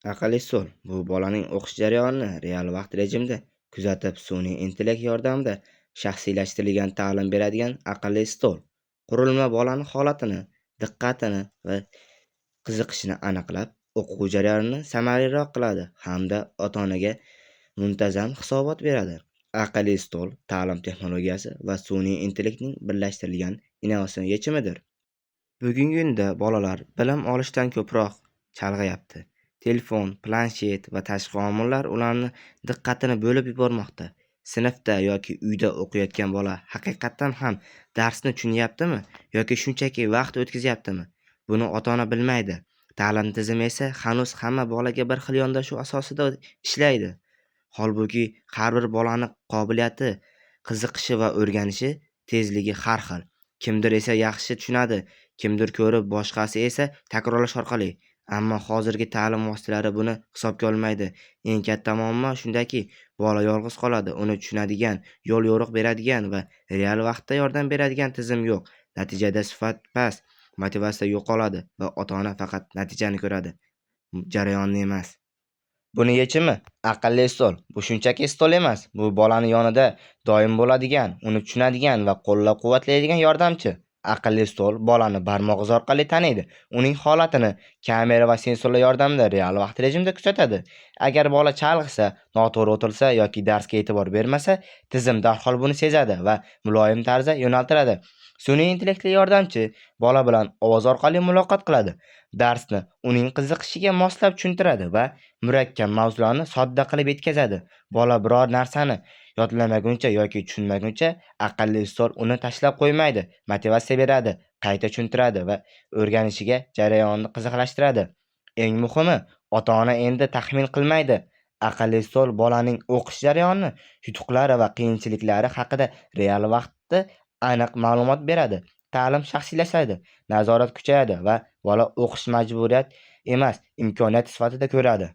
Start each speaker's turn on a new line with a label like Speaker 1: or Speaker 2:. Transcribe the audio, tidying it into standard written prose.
Speaker 1: Aqlli stol bu bolaning o'qish jarayonini real vaqt rejimida kuzatib, sun'iy intellekt yordamida shaxsiylashtirilgan ta'lim beradigan aqlli stol. Qurilma bolaning holatini, diqqatini va qiziqishini aniqlab, o'quv jarayonini samaraliroq qiladi hamda ota-onaga muntazam hisobot beradi. Aqlli stol ta'lim texnologiyasi va sun'iy intellektning birlashtirilgan innovatsion yechimidir. Bugungi kunda bolalar bilim olishdan ko'proq chalg'iyapti. Telefon, planshet va tashqi omillar ularni diqqatini bo'lib yubormoqda. Sinfda yoki uyda o'qiyotgan bola haqiqatan ham darsni tushunyaptimi yoki shunchaki vaqt o'tkazyaptimi? Buni ota-ona bilmaydi. Ta'lim tizimi esa hanuz hamma bolaga bir xil yondashuv asosida ishlaydi. Holbuki har bir bolaning qobiliyati, qiziqishi va o'rganishi tezligi har xil. Kimdir esa yaxshi tushunadi, kimdir ko'rib, boshqasi esa takrorlash orqali. Ammo hozirgi ta'lim vositalari buni hisobga olmaydi. Eng katta muammo shundaki, bola yolg'iz qoladi. Uni tushunadigan, yo'l yo'riq beradigan va real vaqtda yordam beradigan tizim yo'q. Natijada sifat past, motivatsiya yo'qoladi va ota-ona faqat natijani ko'radi, jarayonni emas. Buni yechimi aqlli stol. Bu shunchaki stol emas. Bu bolani yonida doim bo'ladigan, uni tushunadigan va qo'llab-quvvatlaydigan yordamchi. Aqlli stol bolani barmoq izi orqali taniydi. Uning holatini kamera va sensorlar yordamida real vaqt rejimida kuzatadi. Agar bola chalg'isa, noto'g'ri o'tirsa yoki darsga e'tibor bermasa, tizim darhol buni sezadi va muloyim tarzda yo'naltiradi. Sun'iy intellektli yordamchi bola bilan ovoz orqali muloqot qiladi. Darsni uning qiziqishiga moslab tushuntiradi va murakkab mavzularni sodda qilib yetkazadi. Bola biror narsani yodlamaguncha yoki tushunmaguncha aqlli stol uni tashlab qo'ymaydi, motivatsiya beradi, qayta tushuntiradi va o'rganishiga jarayonni qiziqlashtiradi. Eng muhimi, ota-ona endi taxmin qilmaydi. Aqlli stol bolaning o'qish jarayoni, yutuqlari va qiyinchiliklari haqida real vaqtda aniq ma'lumot beradi. Ta'lim shaxsiylashadi, nazorat kuchayadi va bola o'qish majburiyat emas, imkoniyat sifatida ko'radi.